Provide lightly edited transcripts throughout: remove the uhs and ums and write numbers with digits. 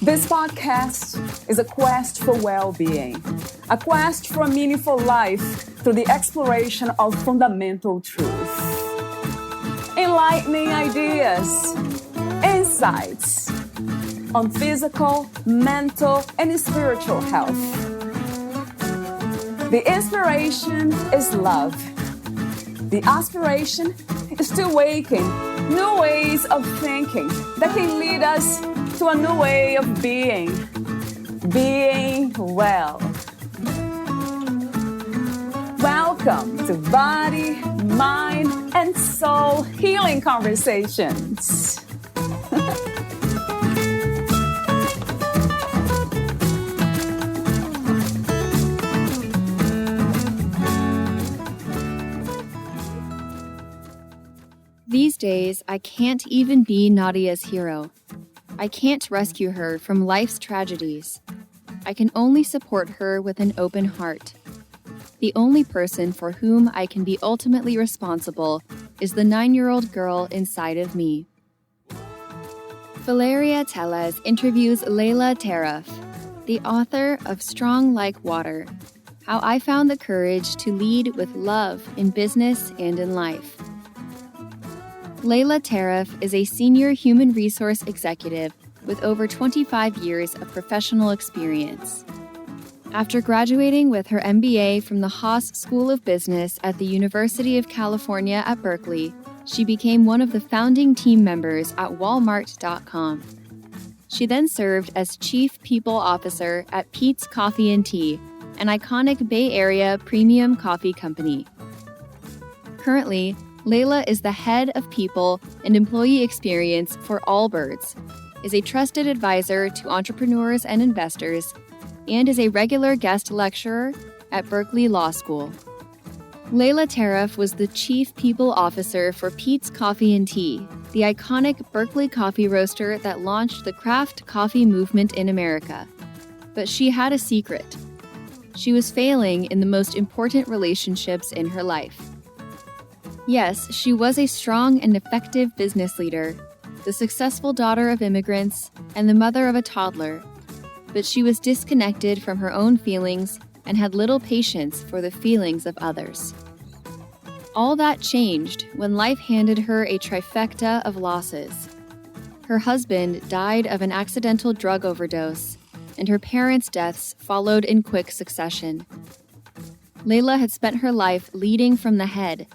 This podcast is a quest for well-being, a quest for a meaningful life through the exploration of fundamental truth. Enlightening ideas, insights on physical, mental, and spiritual health. The inspiration is love. The aspiration is to awaken new ways of thinking that can lead us to a new way of being well. Welcome to Body, Mind, and Soul Healing Conversations. These days, I can't even be Nadia's hero. I can't rescue her from life's tragedies. I can only support her with an open heart. The only person for whom I can be ultimately responsible is the 9-year-old girl inside of me. Valeria Teles interviews Laila Tarraf, the author of Strong Like Water, How I Found the Courage to Lead with Love in Business and in Life. Laila Tarraf is a senior human resource executive with over 25 years of professional experience. After graduating with her MBA from the Haas School of Business at the University of California at Berkeley, she became one of the founding team members at Walmart.com. She then served as Chief People Officer at Peet's Coffee & Tea, an iconic Bay Area premium coffee company. Currently, Laila is the head of people and employee experience for AllBirds, is a trusted advisor to entrepreneurs and investors, and is a regular guest lecturer at Berkeley Law School. Laila Tarraf was the chief people officer for Peet's Coffee & Tea, the iconic Berkeley coffee roaster that launched the craft coffee movement in America. But she had a secret. She was failing in the most important relationships in her life. Yes, she was a strong and effective business leader, the successful daughter of immigrants, and the mother of a toddler, but she was disconnected from her own feelings and had little patience for the feelings of others. All that changed when life handed her a trifecta of losses. Her husband died of an accidental drug overdose, and her parents' deaths followed in quick succession. Laila had spent her life leading from the head,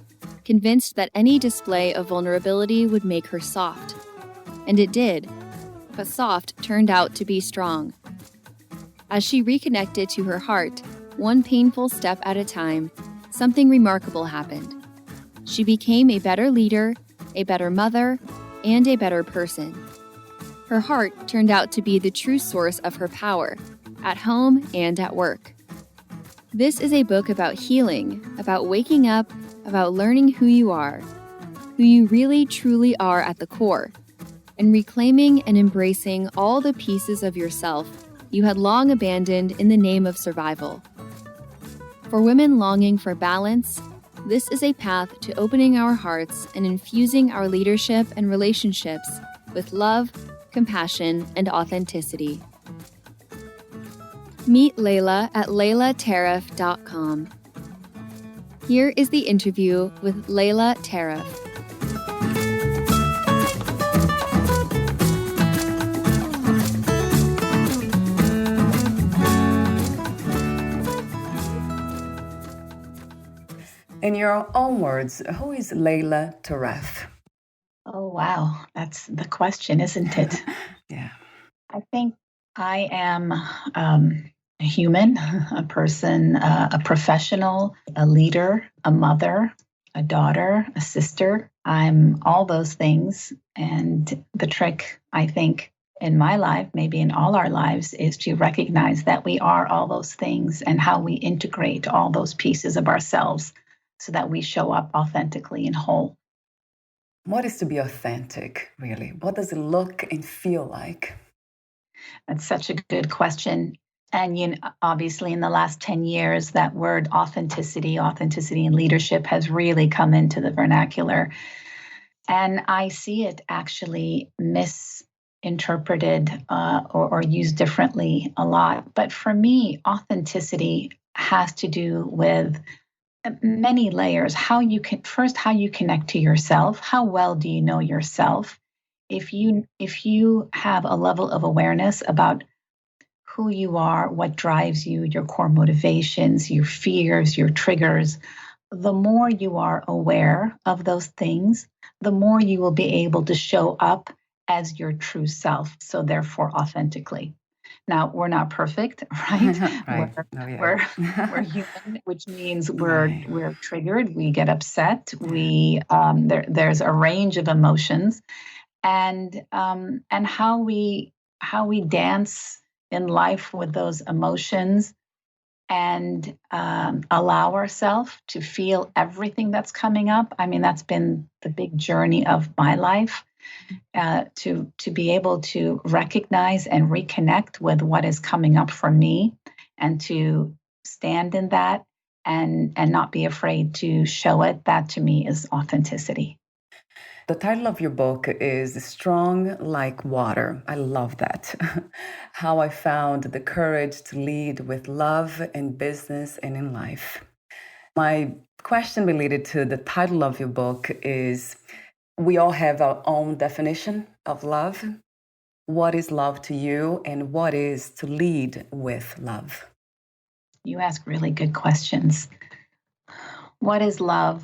convinced that any display of vulnerability would make her soft. And it did, but soft turned out to be strong. As she reconnected to her heart, one painful step at a time, something remarkable happened. She became a better leader, a better mother, and a better person. Her heart turned out to be the true source of her power, at home and at work. This is a book about healing, about waking up, about learning who you really truly are at the core, and reclaiming and embracing all the pieces of yourself you had long abandoned in the name of survival. For women longing for balance, this is a path to opening our hearts and infusing our leadership and relationships with love, compassion, and authenticity. Meet Laila at lailatarraf.com. Here is the interview with Laila Tarraf. In your own words, who is Laila Tarraf? Oh, wow. That's the question, isn't it? Yeah. I think I am a human, a person, a professional, a leader, a mother, a daughter, a sister. I'm all those things. And the trick, I think, in my life, maybe in all our lives, is to recognize that we are all those things and how we integrate all those pieces of ourselves so that we show up authentically and whole. What is to be authentic, really? What does it look and feel like? That's such a good question. And obviously, in the last 10 years, that word authenticity and leadership has really come into the vernacular. And I see it actually interpreted or used differently a lot. But for me, authenticity has to do with many layers. How you connect to yourself. How well do you know yourself? If you have a level of awareness about who you are, what drives you, your core motivations, your fears, your triggers, the more you are aware of those things, the more you will be able to show up as your true self. So therefore, authentically. Now, we're not perfect, right? Right. We're human, which means Right. we're triggered, we get upset, there's a range of emotions, and how we dance in life with those emotions and allow ourselves to feel everything that's coming up. I mean, that's been the big journey of my life, to be able to recognize and reconnect with what is coming up for me, and to stand in that and not be afraid to show it. That to me is authenticity. The title of your book is Strong Like Water. I love that. How I found the courage to lead with love in business and in life. My question related to the title of your book is, we all have our own definition of love. What is love to you, and what is to lead with love? You ask really good questions. What is love?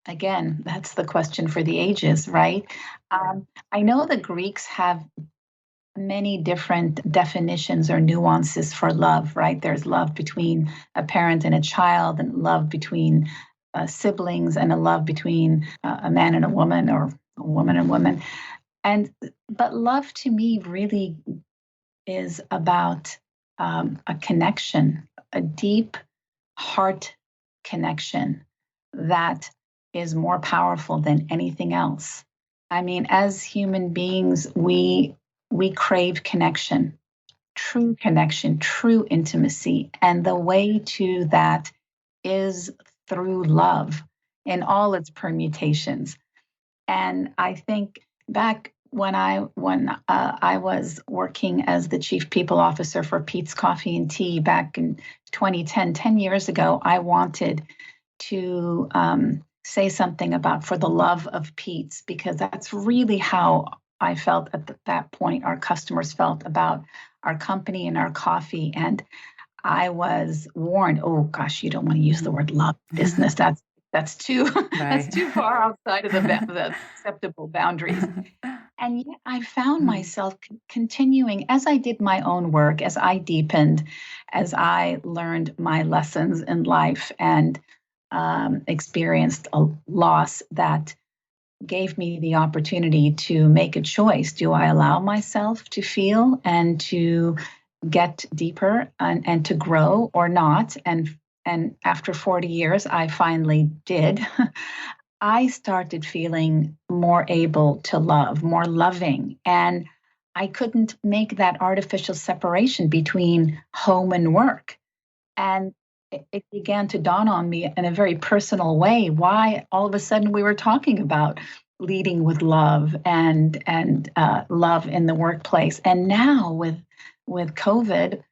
Again, that's the question for the ages, right? I know the Greeks have many different definitions or nuances for love, right? There's love between a parent and a child, and love between siblings, and a love between a man and a woman, or a woman and woman. But love to me really is about a connection, a deep heart connection that is more powerful than anything else. I mean, as human beings, we crave connection, true intimacy. And the way to that is through love in all its permutations. And I think back when I was working as the chief people officer for Peet's Coffee and Tea back in 2010, 10 years ago, I wanted to say something about for the love of Peet's, because that's really how I felt at that point our customers felt about our company and our coffee. And I was warned, oh gosh, you don't want to use the word love business. That's too that's too far outside of the acceptable boundaries. And yet I found myself continuing, as I did my own work, as I deepened, as I learned my lessons in life, and experienced a loss that gave me the opportunity to make a choice. Do I allow myself to feel and to get deeper and to grow, or not? And after 40 years, I finally did. I started feeling more able to love, more loving. And I couldn't make that artificial separation between home and work. And it began to dawn on me in a very personal way why all of a sudden we were talking about leading with love and love in the workplace. And now with COVID,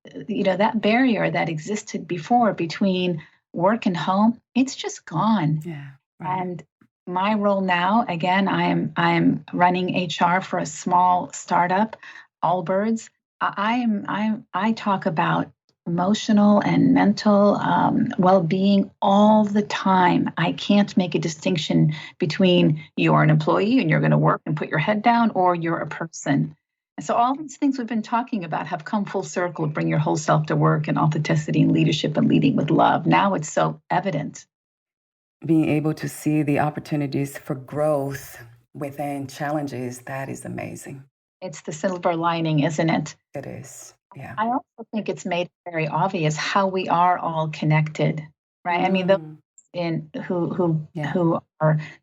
that barrier that existed before between work and home, it's just gone. Yeah, right. And my role now, again, I'm running HR for a small startup, AllBirds. I talk about emotional and mental well-being all the time. I can't make a distinction between you're an employee and you're going to work and put your head down, or you're a person. And so all these things we've been talking about have come full circle. Bring your whole self to work, and authenticity and leadership and leading with love. Now it's so evident. Being able to see the opportunities for growth within challenges, that is amazing. It's the silver lining, isn't it? It is, yeah. I also think it's made very obvious how we are all connected, right? I mean, those who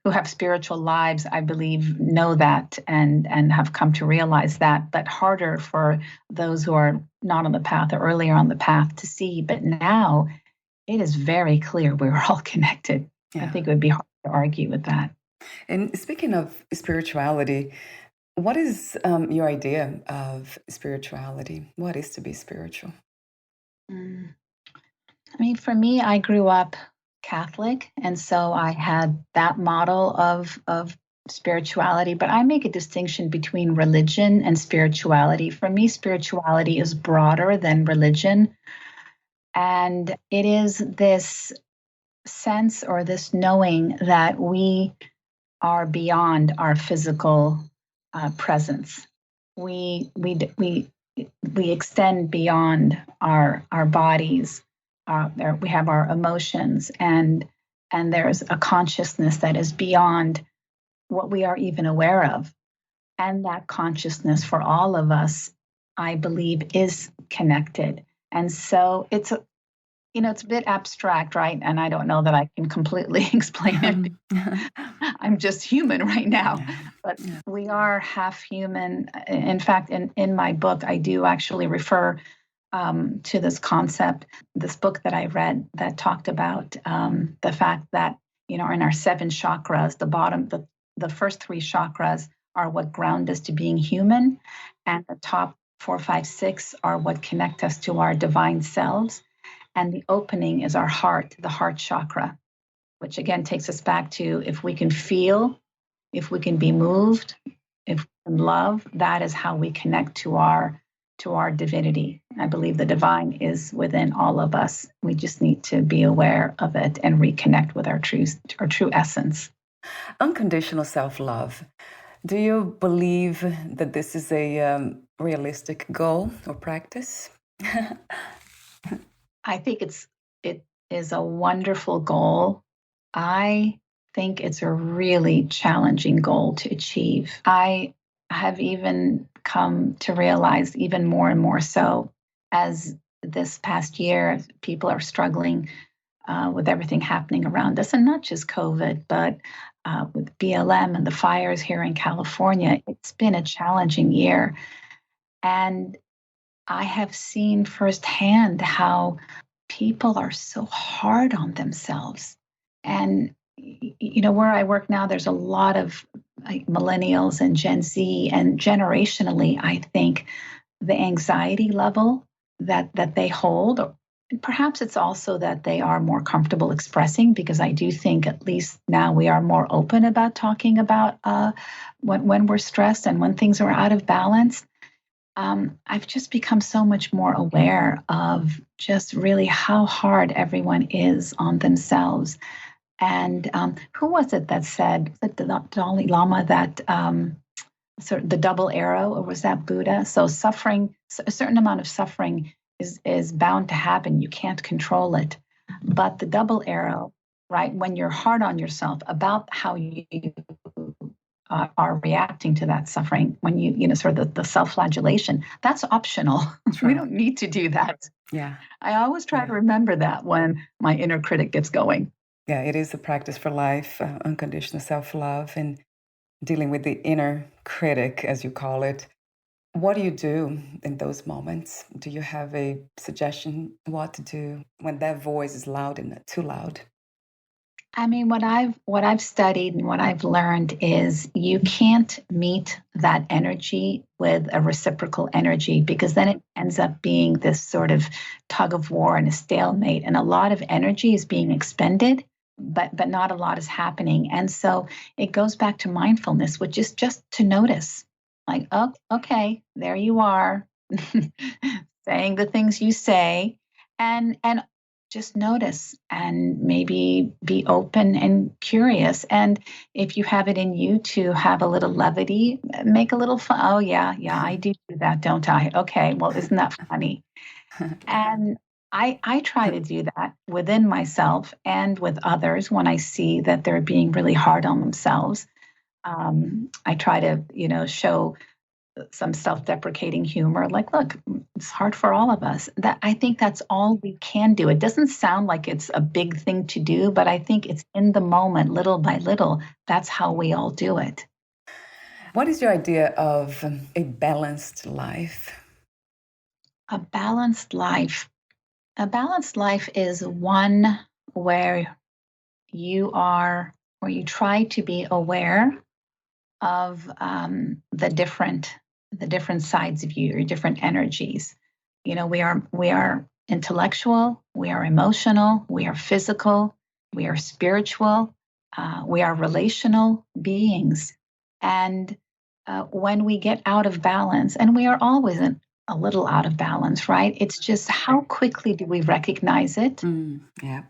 have spiritual lives, I believe, know that and have come to realize that, but harder for those who are not on the path or earlier on the path to see. But now it is very clear we're all connected. Yeah. I think it would be hard to argue with that. And speaking of spirituality, What is your idea of spirituality? What is to be spiritual? Mm. I mean, for me, I grew up Catholic, and so I had that model of spirituality. But I make a distinction between religion and spirituality. For me, spirituality is broader than religion, and it is this sense or this knowing that we are beyond our physical presence. We extend beyond our bodies. We have our emotions, and there's a consciousness that is beyond what we are even aware of. And that consciousness for all of us, I believe, is connected. And so it's a bit abstract, right? And I don't know that I can completely explain it. I'm just human right now, but we are half human. In fact, in my book, I do actually refer to this concept, this book that I read that talked about the fact that, in our 7 chakras, the first 3 chakras are what ground us to being human, and the top 4, 5, 6 are what connect us to our divine selves. And the opening is our heart, the heart chakra, which again takes us back to if we can feel, if we can be moved, if we can love, that is how we connect to our divinity. I believe the divine is within all of us. We just need to be aware of it and reconnect with our true essence. Unconditional self-love. Do you believe that this is a realistic goal or practice? I think it is a wonderful goal. I think it's a really challenging goal to achieve. I have even come to realize even more and more so as this past year, people are struggling with everything happening around us, and not just COVID, but with BLM and the fires here in California. It's been a challenging year. And I have seen firsthand how people are so hard on themselves. And, where I work now, there's a lot of millennials and Gen Z, and generationally, I think the anxiety level that they hold, or perhaps it's also that they are more comfortable expressing, because I do think at least now we are more open about talking about when we're stressed and when things are out of balance. I've just become so much more aware of just really how hard everyone is on themselves. And who was it that said, was it the Dalai Lama, that sort of the double arrow, or was that Buddha? So suffering, a certain amount of suffering is bound to happen. You can't control it. But the double arrow, right, when you're hard on yourself about how you are reacting to that suffering, when sort of the self-flagellation, that's optional. We don't need to do that. Yeah. I always try to remember that when my inner critic gets going. Yeah, it is a practice for life, unconditional self-love, and dealing with the inner critic, as you call it. What do you do in those moments? Do you have a suggestion what to do when that voice is loud and too loud? I mean, what I've studied and what I've learned is you can't meet that energy with a reciprocal energy, because then it ends up being this sort of tug of war and a stalemate, and a lot of energy is being expended, but not a lot is happening. And so it goes back to mindfulness, which is just to notice, like, oh, okay, there you are, saying the things you say, and just notice and maybe be open and curious. And if you have it in you to have a little levity, make a little fun. Oh, yeah, I do that, don't I? Okay, well, isn't that funny? And I try to do that within myself and with others when I see that they're being really hard on themselves. I try to, show some self-deprecating humor, like, look, it's hard for all of us. That, I think that's all we can do. It doesn't sound like it's a big thing to do, but I think it's in the moment, little by little. That's how we all do it. What is your idea of a balanced life? A balanced life. A balanced life is one where you try to be aware of the different sides of you, your different energies. You know, we are intellectual, we are emotional, we are physical, we are spiritual, we are relational beings. And when we get out of balance, and we are always a little out of balance, right? It's just how quickly do we recognize it? Yeah.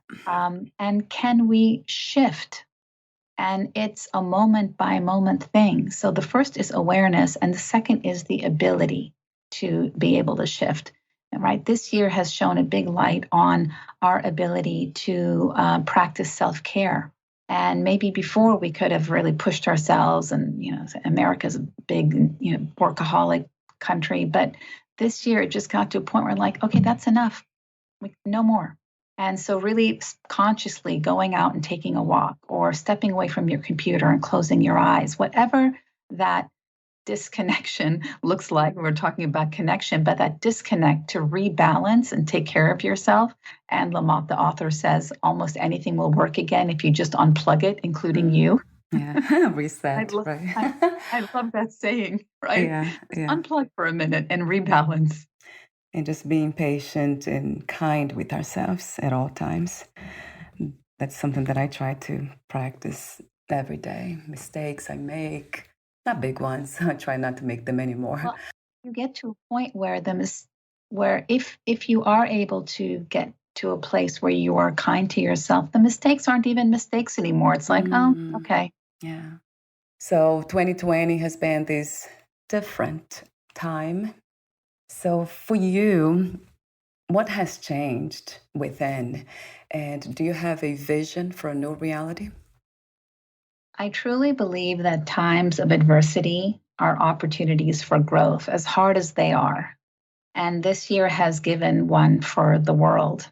And can we shift? And it's a moment by moment thing. So the first is awareness, and the second is the ability to be able to shift. Right? This year has shown a big light on our ability to practice self-care. And maybe before we could have really pushed ourselves, and America's a big workaholic country, but this year it just got to a point where like, okay, that's enough. No more. And so really consciously going out and taking a walk or stepping away from your computer and closing your eyes, whatever that disconnection looks like. We're talking about connection, but that disconnect to rebalance and take care of yourself. And Lamont, the author, says almost anything will work again if you just unplug it, including you. Yeah, reset, right? I love that saying, right? Yeah. Unplug for a minute and rebalance. And just being patient and kind with ourselves at all times. That's something that I try to practice every day. Mistakes I make, not big ones. I try not to make them anymore. Well, you get to a point where where if you are able to get to a place where you are kind to yourself, the mistakes aren't even mistakes anymore. It's like, oh, okay. Yeah. So 2020 has been this different time. So for you, what has changed within? And do you have a vision for a new reality? I truly believe that times of adversity are opportunities for growth, as hard as they are. And this year has given one for the world.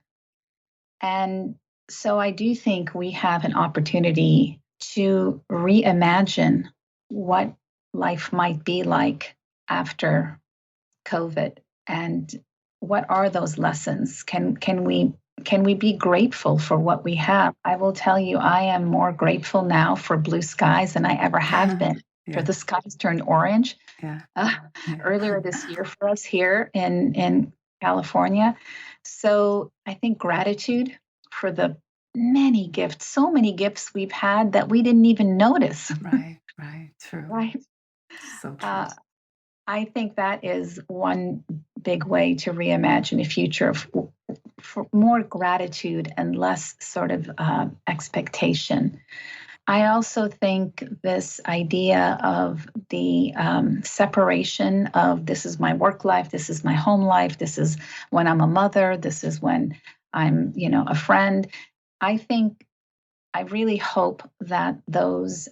And so I do think we have an opportunity to reimagine what life might be like after COVID, and what are those lessons? Can we be grateful for what we have? I will tell you, I am more grateful now for blue skies than I ever have been. For the skies turned orange earlier this year for us here in California. So I think gratitude for the many gifts, so many gifts we've had that we didn't even notice. Right, true. Right. So true. I think that is one big way to reimagine a future for more gratitude and less sort of expectation. I also think this idea of the separation of this is my work life, this is my home life, this is when I'm a mother, this is when I'm, a friend. I really hope that those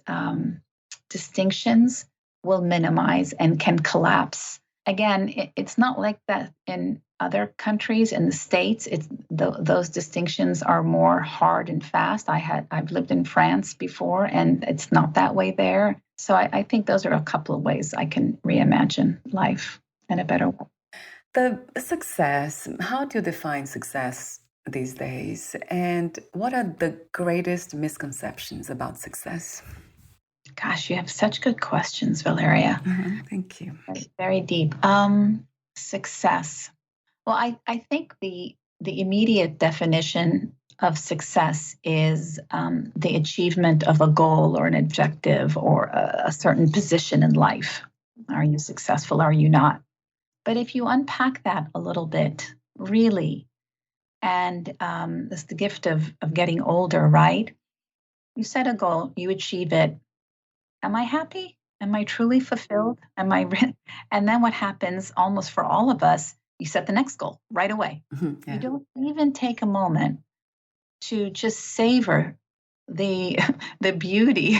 distinctions will minimize and can collapse. Again, it's not like that in other countries. In the States, those distinctions are more hard and fast. I've lived in France before, and it's not that way there. So I think those are a couple of ways I can reimagine life in a better way. The success, how do you define success these days? And what are the greatest misconceptions about success? Gosh, you have such good questions, Valeria. Thank you. Very, very deep. Success. Well, I think the immediate definition of success is the achievement of a goal or an objective or a certain position in life. Are you successful? Are you not? But if you unpack that a little bit, really, and it's the gift of getting older, right? You set a goal, you achieve it. Am I happy? Am I truly fulfilled? And then what happens almost for all of us, you set the next goal right away. Yeah. You don't even take a moment to just savor the beauty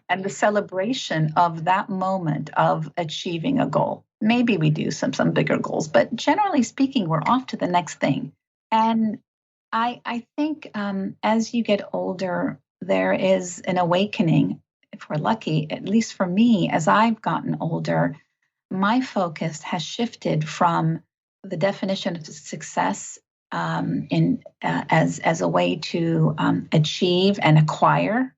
and the celebration of that moment of achieving a goal. Maybe we do some bigger goals, but generally speaking, we're off to the next thing. And I think as you get older, there is an awakening. If we're lucky, at least for me, as I've gotten older, my focus has shifted from the definition of success as a way to achieve and acquire,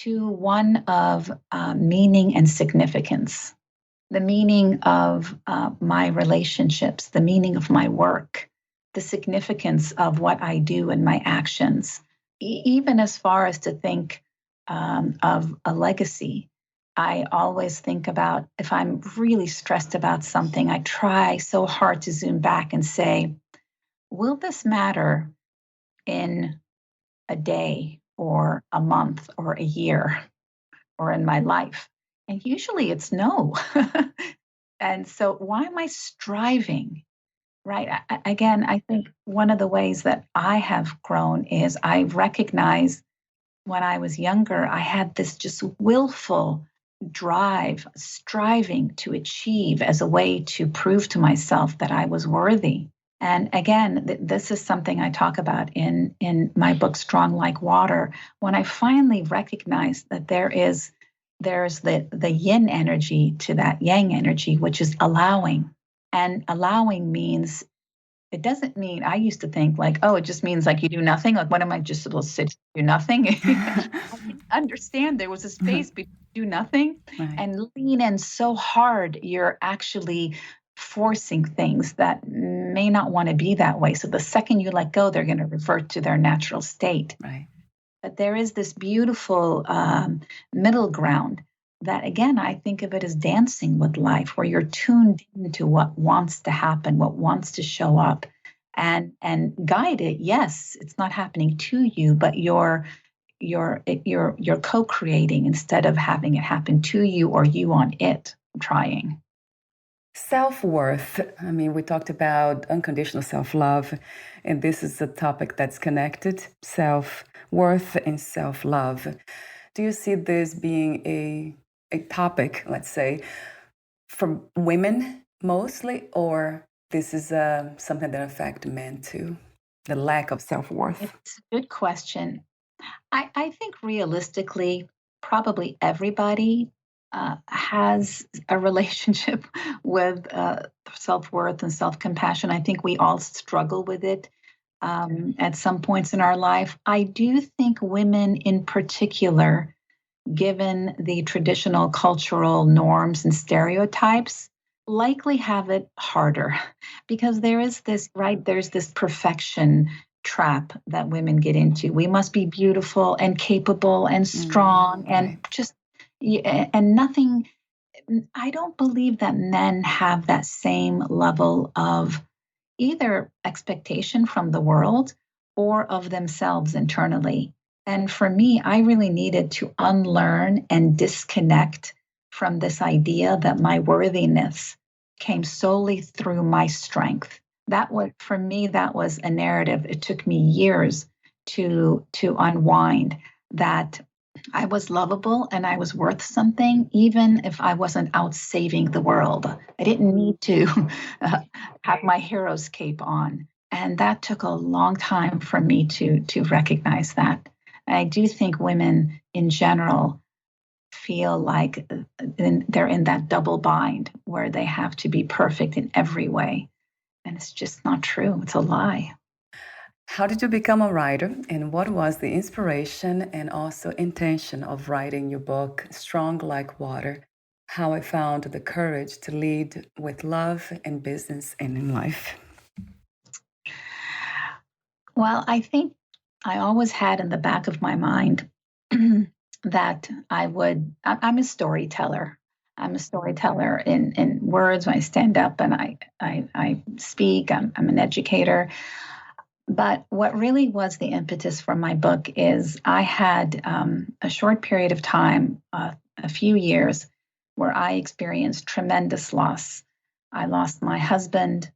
to one of meaning and significance, the meaning of my relationships, the meaning of my work, the significance of what I do and my actions, even as far as to think of a legacy. I always think about, if I'm really stressed about something, I try so hard to zoom back and say, will this matter in a day or a month or a year or in my life? And usually it's no. And so why am I striving? Right. Again, I think one of the ways that I have grown is I recognize when I was younger, I had this just willful drive, striving to achieve as a way to prove to myself that I was worthy. And again, this is something I talk about in my book, Strong Like Water. When I finally recognized that there's the yin energy to that yang energy, which is allowing. And allowing means, it doesn't mean, I used to think like, oh, it just means like you do nothing. Like, what am I just supposed to sit and do nothing? I didn't understand there was a space between do nothing and lean in so hard, you're actually forcing things that may not want to be that way. So the second you let go, they're going to revert to their natural state. Right. But there is this beautiful middle ground that, again, I think of it as dancing with life, where you're tuned into what wants to happen, what wants to show up, and guide it. Yes, it's not happening to you, but you're co-creating instead of having it happen to you or you on it. Trying. Self-worth. I mean, we talked about unconditional self-love, and this is a topic that's connected: self-worth and self-love. Do you see this being a topic, let's say, for women mostly, or this is something that affects men too, the lack of self-worth? It's a good question. I think realistically, probably everybody has a relationship with self-worth and self-compassion. I think we all struggle with it at some points in our life. I do think women in particular, given the traditional cultural norms and stereotypes, likely have it harder because there is this, right? There's this perfection trap that women get into. We must be beautiful and capable and strong and just, and nothing. I don't believe that men have that same level of either expectation from the world or of themselves internally. And for me, I really needed to unlearn and disconnect from this idea that my worthiness came solely through my strength. For me, that was a narrative. It took me years to unwind that I was lovable and I was worth something, even if I wasn't out saving the world. I didn't need to have my hero's cape on. And that took a long time for me to recognize that. And I do think women in general feel like they're in that double bind where they have to be perfect in every way. And it's just not true. It's a lie. How did you become a writer, and what was the inspiration and also intention of writing your book, Strong Like Water? How I found the courage to lead with love in business and in life. Well, I think I always had in the back of my mind that I'm a storyteller. I'm a storyteller in words when I stand up and I speak. I'm an educator. But what really was the impetus for my book is I had a short period of time, a few years, where I experienced tremendous loss. I lost my husband,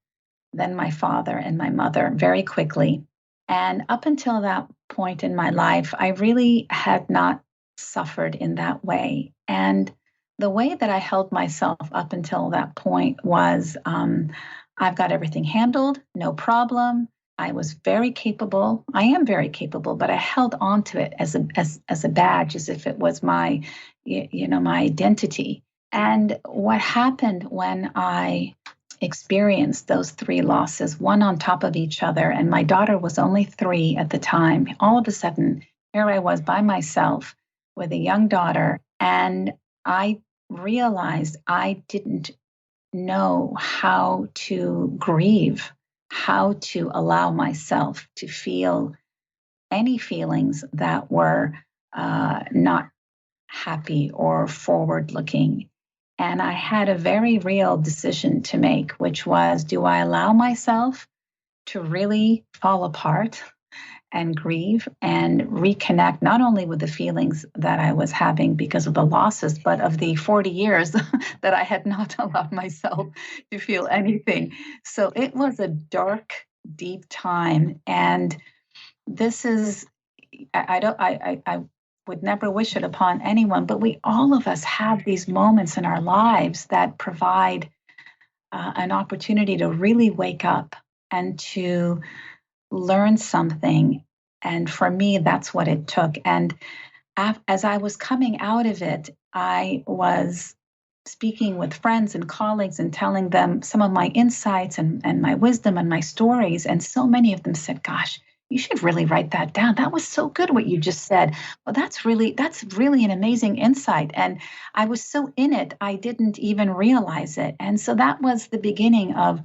then my father and my mother very quickly. And up until that point in my life, I really had not suffered in that way. And the way that I held myself up until that point was, I've got everything handled, no problem. I was very capable. I am very capable, but I held on to it as a badge, as if it was my, my identity. And what happened when I experienced those three losses, one on top of each other, and my daughter was only 3 at the time. All of a sudden, here I was by myself with a young daughter, and I realized I didn't know how to grieve, how to allow myself to feel any feelings that were not happy or forward looking. And I had a very real decision to make, which was, do I allow myself to really fall apart and grieve and reconnect not only with the feelings that I was having because of the losses, but of the 40 years that I had not allowed myself to feel anything. So it was a dark, deep time. And this is, I would never wish it upon anyone, but all of us have these moments in our lives that provide an opportunity to really wake up and to learn something. And for me, that's what it took. And as I was coming out of it, I was speaking with friends and colleagues and telling them some of my insights and my wisdom and my stories. And so many of them said, gosh, you should really write that down. That was so good what you just said. Well, that's really an amazing insight. And I was so in it, I didn't even realize it. And so that was the beginning of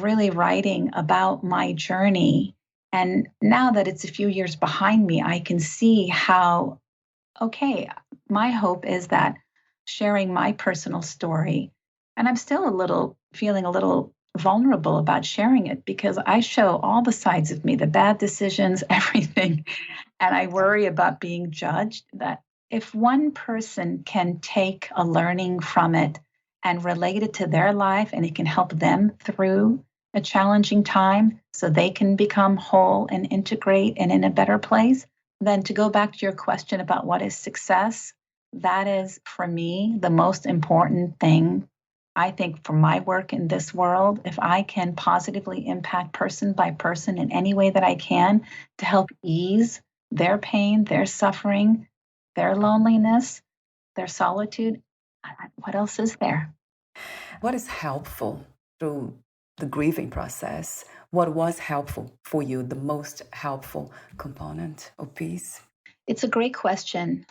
really writing about my journey. And now that it's a few years behind me, I can see how, okay, my hope is that sharing my personal story, and I'm still feeling a little vulnerable about sharing it because I show all the sides of me, the bad decisions, everything. And I worry about being judged, that if one person can take a learning from it and relate it to their life, and it can help them through a challenging time so they can become whole and integrate and in a better place, then to go back to your question about what is success, that is for me the most important thing. I think for my work in this world, if I can positively impact person by person in any way that I can to help ease their pain, their suffering, their loneliness, their solitude, what else is there? What is helpful through the grieving process? What was helpful for you, the most helpful component of peace? It's a great question.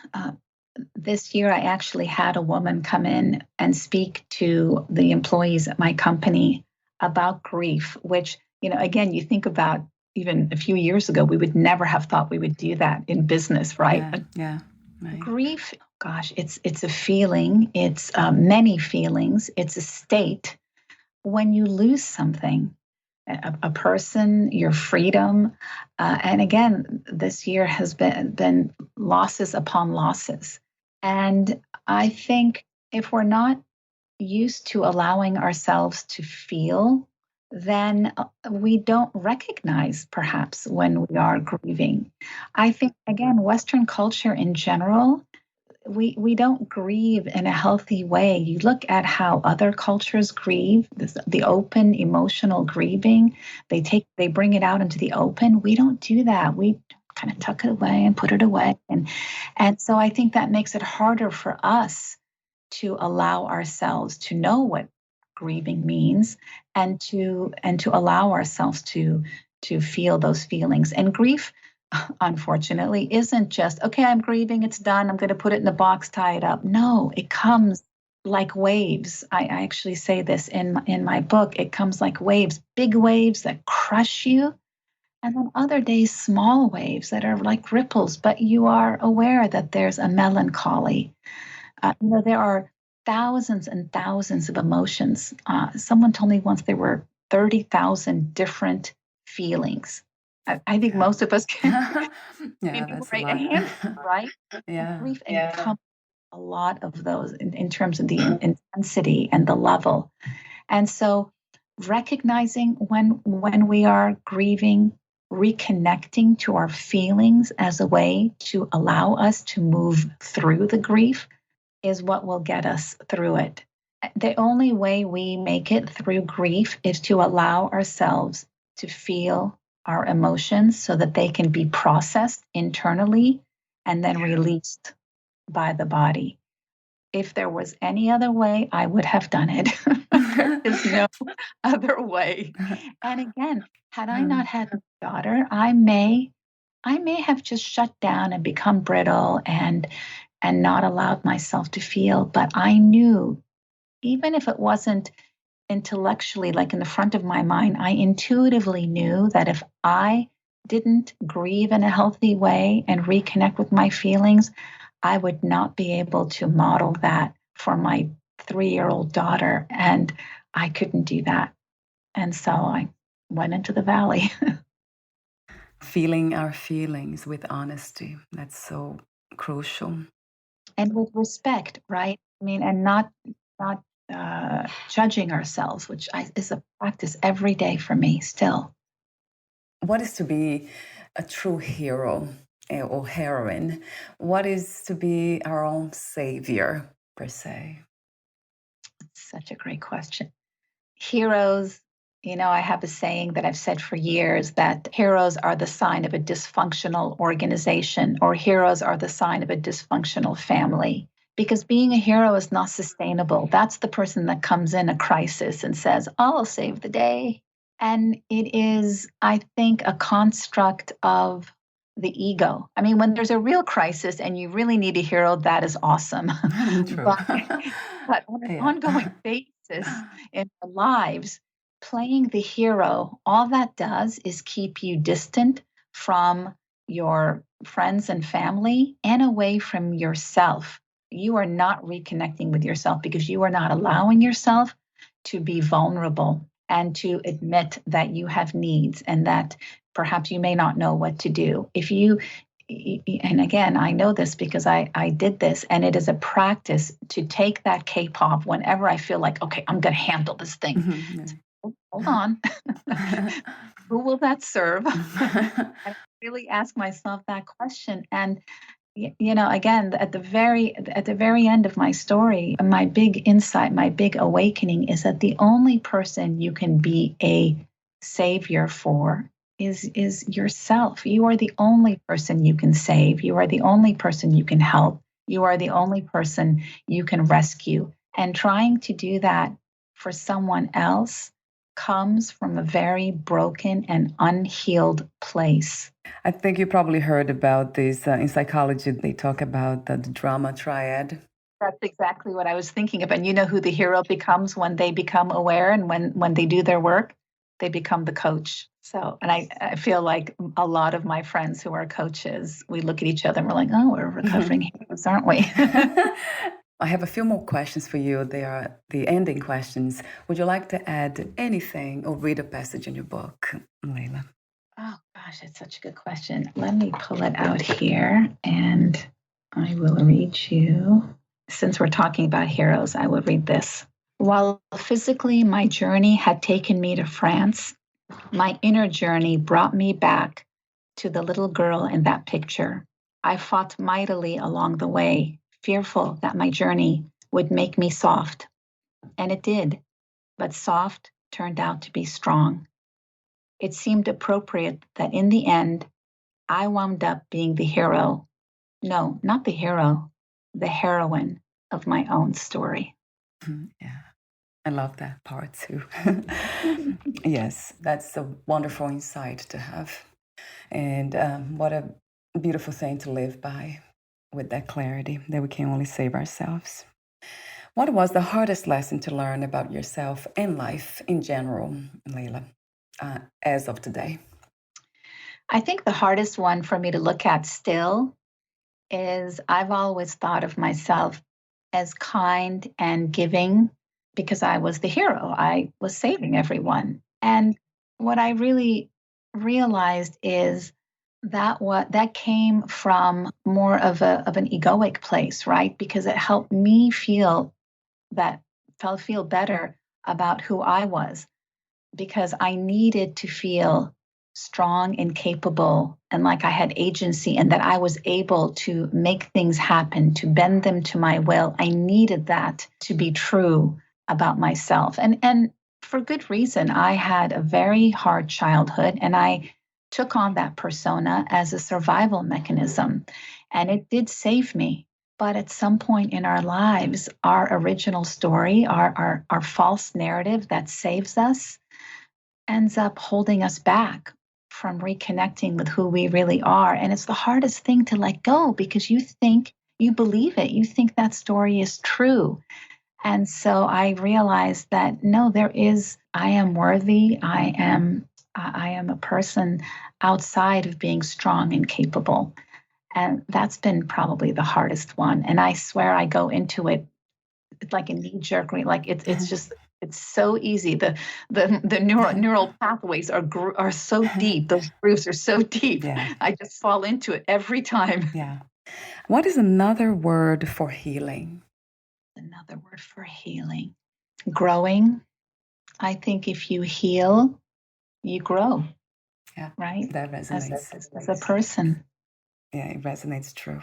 This year, I actually had a woman come in and speak to the employees at my company about grief, which, again, you think about even a few years ago, we would never have thought we would do that in business, right? Yeah. Right. Grief, gosh, it's a feeling. It's many feelings. It's a state. When you lose something, a person, your freedom, and again, this year has been losses upon losses. And I think if we're not used to allowing ourselves to feel, then we don't recognize perhaps when we are grieving. I think, again, Western culture in general, we don't grieve in a healthy way. You look at how other cultures grieve, the open emotional grieving, they bring it out into the open. We don't do that. We kind of tuck it away and put it away. And so I think that makes it harder for us to allow ourselves to know what grieving means and to allow ourselves to feel those feelings. And grief, unfortunately, isn't just, okay, I'm grieving, it's done, I'm going to put it in the box, tie it up. No, it comes like waves. I actually say this in my book. It comes like waves, big waves that crush you. And then other days, small waves that are like ripples, but you are aware that there's a melancholy. There are thousands and thousands of emotions. Someone told me once there were 30,000 different feelings. I think most of us can that's raise a a lot. hand, right? Yeah. Grief encompasses a lot of those in terms of the intensity and the level. And so recognizing when we are grieving, reconnecting to our feelings as a way to allow us to move through the grief is what will get us through it. The only way we make it through grief is to allow ourselves to feel our emotions so that they can be processed internally and then released by the body. If there was any other way, I would have done it. There is no other way. And again, had I not had a daughter, I may I may have just shut down and become brittle and not allowed myself to feel. But I knew, even if it wasn't intellectually, like in the front of my mind, I intuitively knew that if I didn't grieve in a healthy way and reconnect with my feelings, I would not be able to model that for my 3-year-old daughter. And I couldn't do that. And so I went into the valley. Feeling our feelings with honesty. That's so crucial. And with respect, right? I mean, and not judging ourselves, which is a practice every day for me still. What is to be a true hero or heroine? What is to be our own savior, per se? Such a great question. Heroes, I have a saying that I've said for years, that heroes are the sign of a dysfunctional organization, or heroes are the sign of a dysfunctional family. Because being a hero is not sustainable. That's the person that comes in a crisis and says, I'll save the day. And it is, I think, a construct of the ego. I mean, when there's a real crisis and you really need a hero, that is awesome. True. But on an ongoing basis in our lives, playing the hero, all that does is keep you distant from your friends and family and away from yourself. You are not reconnecting with yourself because you are not allowing yourself to be vulnerable and to admit that you have needs and that perhaps you may not know what to do. And again, I know this because I did this, and it is a practice to take that cape off whenever I feel like, okay, I'm going to handle this thing. Mm-hmm. Hold on. Who will that serve? I really ask myself that question. And again, at the very end of my story, my big insight, my big awakening is that the only person you can be a savior for is yourself. You are the only person you can save. You are the only person you can help. You are the only person you can rescue. And trying to do that for someone else comes from a very broken and unhealed place. I think you probably heard about this in psychology. They talk about the drama triad. That's exactly what I was thinking of. And you know who the hero becomes when they become aware and when they do their work? They become the coach. So, and I feel like a lot of my friends who are coaches, we look at each other and we're like, oh, we're recovering heroes, aren't we? I have a few more questions for you. They are the ending questions. Would you like to add anything or read a passage in your book, Laila? Oh, gosh, it's such a good question. Let me pull it out here and I will read you. Since we're talking about heroes, I will read this. While physically my journey had taken me to France, my inner journey brought me back to the little girl in that picture. I fought mightily along the way, fearful that my journey would make me soft. And it did, but soft turned out to be strong. It seemed appropriate that in the end, I wound up being the hero. No, not the hero, the heroine of my own story. Yeah, I love that part too. Yes, that's a wonderful insight to have. And what a beautiful thing to live by, with that clarity that we can only save ourselves. What was the hardest lesson to learn about yourself and life in general, Laila, as of today? I think the hardest one for me to look at still is I've always thought of myself as kind and giving because I was the hero. I was saving everyone. And what I really realized is that came from more of an egoic place, right? Because it helped me feel better about who I was, because I needed to feel strong and capable and like I had agency and that I was able to make things happen, to bend them to my will. I needed that to be true about myself. And for good reason. I had a very hard childhood and I took on that persona as a survival mechanism, and it did save me. But at some point in our lives, our original story, our false narrative that saves us, ends up holding us back from reconnecting with who we really are. And it's the hardest thing to let go because you think you believe it. You think that story is true. And so I realized that no, I am worthy. I am a person outside of being strong and capable. And that's been probably the hardest one. And I swear I go into it like a knee jerk, like it's just, it's so easy. The neural pathways are so deep. Those grooves are so deep. Yeah. I just fall into it every time. Yeah. What is another word for healing? Another word for healing. Growing. I think if you heal, you grow. Yeah. Right? That resonates. As a person. Yeah, it resonates true.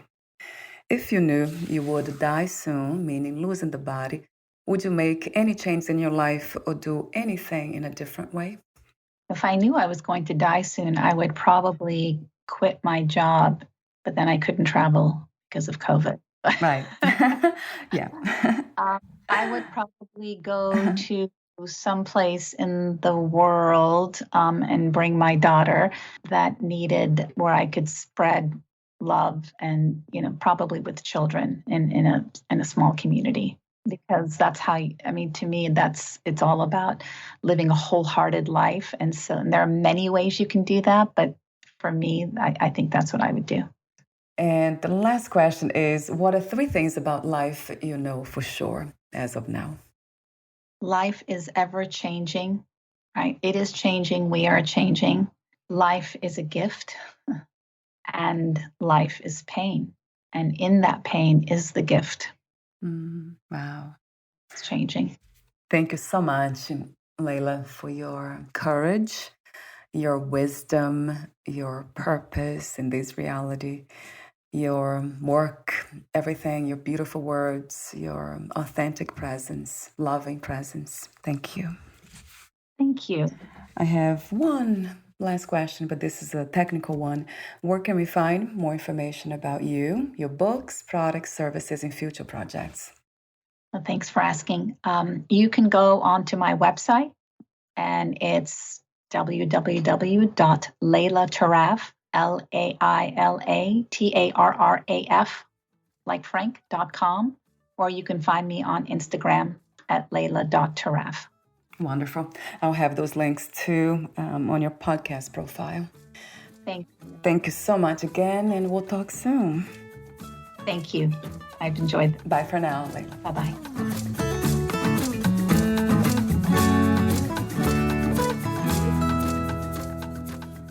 If you knew you would die soon, meaning losing the body, would you make any change in your life or do anything in a different way? If I knew I was going to die soon, I would probably quit my job, but then I couldn't travel because of COVID. Right. Yeah. I would probably go to someplace in the world and bring my daughter that needed where I could spread love and, probably with children in a small community. Because that's how, to me, it's all about living a wholehearted life. And there are many ways you can do that. But for me, I think that's what I would do. And the last question is, what are 3 things about life you know for sure as of now? Life is ever changing, right? It is changing. We are changing. Life is a gift and life is pain. And in that pain is the gift. Wow. It's changing. Thank you so much, Laila, for your courage, your wisdom, your purpose in this reality, your work, everything, your beautiful words, your authentic presence, loving presence. Thank you. Thank you. I have one last question, but this is a technical one. Where can we find more information about you, your books, products, services, and future projects? Well, thanks for asking. You can go onto my website, and it's www.lailatarraf, LAILATARRAF, like Frank.com, or you can find me on Instagram at laila.tarraf. Wonderful. I'll have those links too on your podcast profile. Thank you. Thank you so much again, and we'll talk soon. Thank you. I've enjoyed it. Bye for now, Laila. Bye-bye.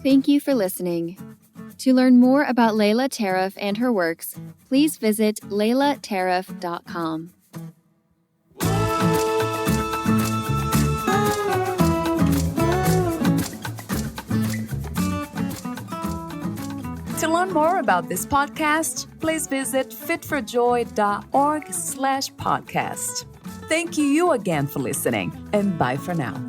Thank you for listening. To learn more about Laila Tarraf and her works, please visit lailatarraf.com. To learn more about this podcast, please visit fitforjoy.org/podcast. Thank you again for listening, and bye for now.